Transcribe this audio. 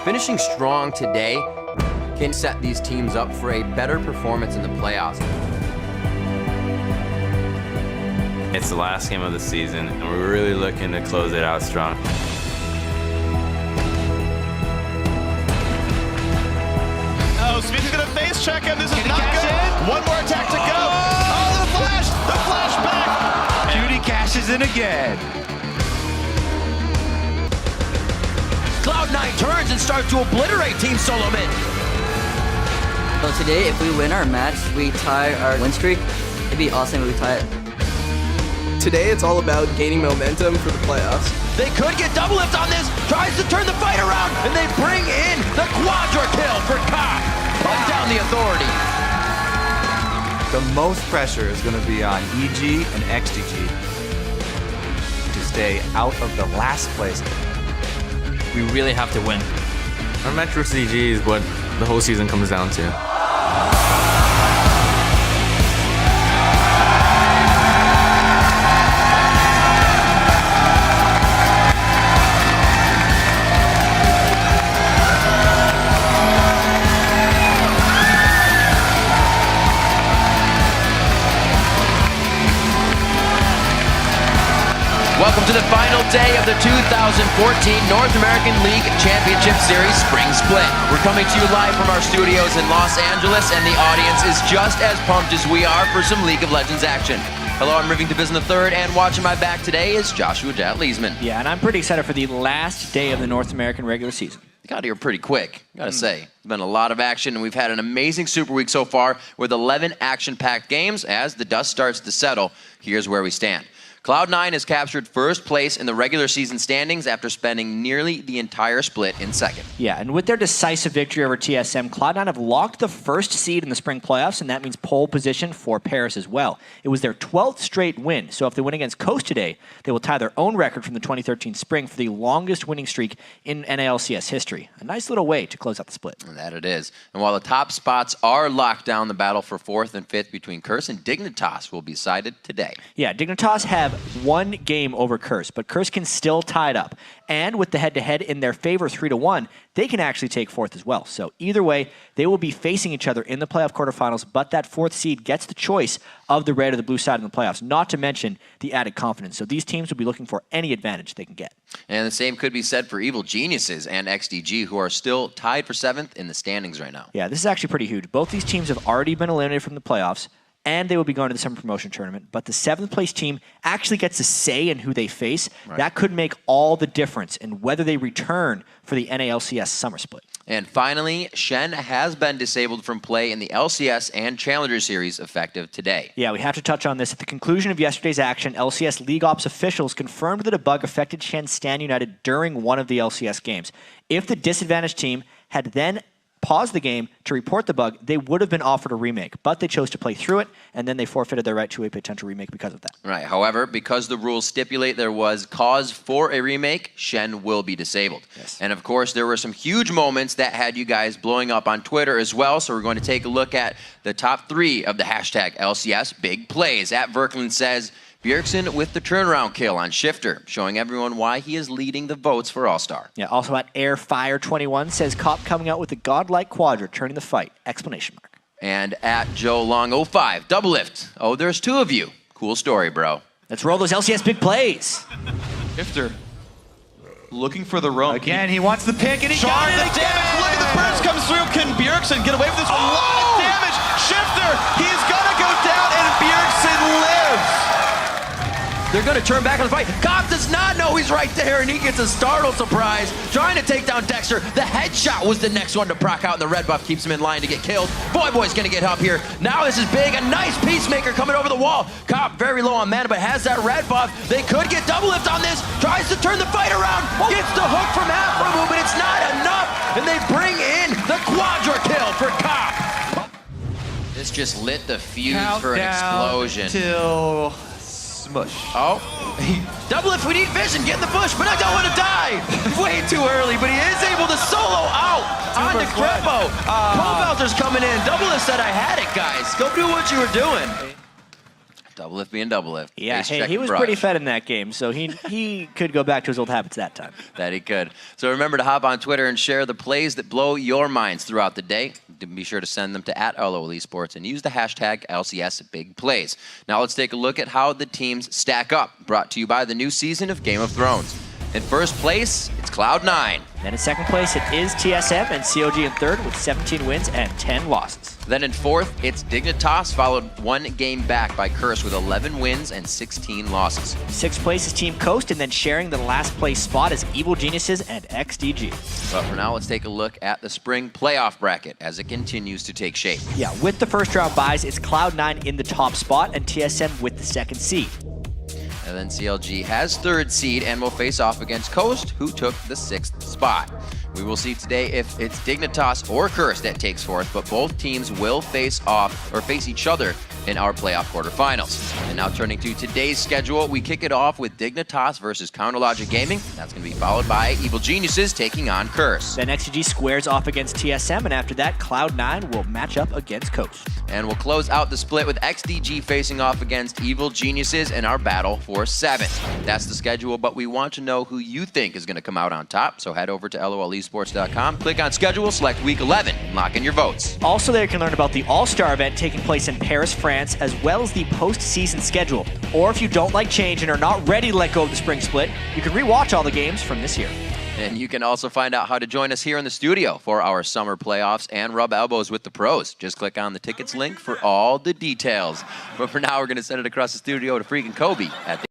Finishing strong today can set these teams up for a better performance in the playoffs. It's the last game of the season, and we're really looking to close it out strong. Oh, Smith's gonna face check him. This is not good. One more attack to go. Oh, the flashback. Judy cashes in again. Cloud9 turns and starts to obliterate Team Solo Mid. So today, if we win our match, we tie our win streak. It'd be awesome if we tie it. Today, it's all about gaining momentum for the playoffs. They could get double lift on this. Tries to turn the fight around, and they bring in the quadra kill for Cop. Put down the authority. The most pressure is going to be on EG and XDG to stay out of the last place. We really have to win. Our Metro CG is what the whole season comes down to. Welcome to the final day of the 2014 North American League Championship Series Spring Split. We're coming to you live from our studios in Los Angeles, and the audience is just as pumped as we are for some League of Legends action. Hello, I'm Riving Division III, and watching my back today is Joshua Leesman. Yeah, and I'm pretty excited for the last day of the North American regular season. It got here pretty quick, gotta say. There's been a lot of action, and we've had an amazing Super Week so far with 11 action-packed games. As the dust starts to settle, here's where we stand. Cloud9 has captured first place in the regular season standings after spending nearly the entire split in second. Yeah, and with their decisive victory over TSM, Cloud9 have locked the first seed in the spring playoffs, and that means pole position for Paris as well. It was their 12th straight win, so if they win against Coast today, they will tie their own record from the 2013 spring for the longest winning streak in NALCS history. A nice little way to close out the split. That it is. And while the top spots are locked down, the battle for 4th and 5th between Curse and Dignitas will be decided today. Yeah, Dignitas have one game over Curse, but Curse can still tie it up. And with the head-to-head in their favor 3-1, they can actually take 4th as well. So either way, they will be facing each other in the playoff quarterfinals, but that 4th seed gets the choice of the red or the blue side in the playoffs, not to mention the added confidence. So these teams will be looking for any advantage they can get. And the same could be said for Evil Geniuses and XDG, who are still tied for 7th in the standings right now. Yeah, this is actually pretty huge. Both these teams have already been eliminated from the playoffs, and they will be going to the summer promotion tournament. But the 7th place team actually gets a say in who they face. Right. That could make all the difference in whether they return for the NALCS summer split. And finally, Shen has been disabled from play in the LCS and Challenger Series effective today. Yeah, we have to touch on this. At the conclusion of yesterday's action, LCS League Ops officials confirmed that a bug affected Shen Stan United during one of the LCS games. If the disadvantaged team had then paused the game to report the bug, they would have been offered a remake, but they chose to play through it, and then they forfeited their right to a potential remake because of that. Right. However, because the rules stipulate there was cause for a remake, Shen will be disabled. Yes. And of course, there were some huge moments that had you guys blowing up on Twitter as well, so we're going to take a look at the top 3 of the hashtag LCS big plays. At Verkland says, Bjergsen with the turnaround kill on Shifter, showing everyone why he is leading the votes for All-Star. Yeah, also at Airfire21 says Cop coming out with a godlike quadra, turning the fight, exclamation mark. And at Joe Long 05, double lift. Oh, there's 2 of you. Cool story, bro. Let's roll those LCS big plays. Shifter looking for the roam. Again, he wants the pick, and he got it the again! damage. Look at the burst comes through. Can Bjergsen get away with this? A lot of damage. Shifter, he's gonna go down, and Bjergsen lives. They're going to turn back on the fight. Cop does not know he's right there, and he gets a startled surprise, trying to take down Dexter. The headshot was the next one to proc out, and the red buff keeps him in line to get killed. Boy's going to get up here. Now this is big. A nice Peacemaker coming over the wall. Cop very low on mana, but has that red buff. They could get double lift on this. Tries to turn the fight around. Gets the hook from Afro, but it's not enough, and they bring in the quadra kill for Cop. This just lit the fuse for an explosion. Till smush. Oh, double lift, we need vision, get in the bush, but I don't want to die. Way too early, but he is able to solo out on the Crepo. Provelter's coming in. Double lift said I had it, guys. Go do what you were doing. Double lift being double lift. Yeah, Ace hey, check he and was brush. pretty fed in that game, so he could go back to his old habits that time. That he could. So remember to hop on Twitter and share the plays that blow your minds throughout the day. Be sure to send them to @LOL Esports and use the hashtag LCSBigPlays. Now let's take a look at how the teams stack up. Brought to you by the new season of Game of Thrones. In first place, it's Cloud9. Then in second place, it is TSM and COG in third with 17 wins and 10 losses. Then in fourth, it's Dignitas, followed one game back by Curse with 11 wins and 16 losses. Sixth place is Team Coast, and then sharing the last place spot is Evil Geniuses and XDG. But for now, let's take a look at the spring playoff bracket as it continues to take shape. Yeah, with the first round buys, it's Cloud9 in the top spot and TSM with the second seed. And then CLG has third seed and will face off against Coast, who took the 6th spot. We will see today if it's Dignitas or Curse that takes fourth, but both teams will face off or face each other in our playoff quarterfinals. And now turning to today's schedule, we kick it off with Dignitas versus Counterlogic Gaming. That's going to be followed by Evil Geniuses taking on Curse. Then XDG squares off against TSM, and after that, Cloud9 will match up against Coast. And we'll close out the split with XDG facing off against Evil Geniuses in our battle for 7th. That's the schedule, but we want to know who you think is going to come out on top. So head over to LOLesports.com, click on schedule, select week 11, and lock in your votes. Also there you can learn about the All-Star event taking place in Paris, France, as well as the postseason schedule. Or if you don't like change and are not ready to let go of the spring split, you can rewatch all the games from this year. And you can also find out how to join us here in the studio for our summer playoffs and rub elbows with the pros. Just click on the tickets link for all the details. But for now, we're going to send it across the studio to freaking Kobe at the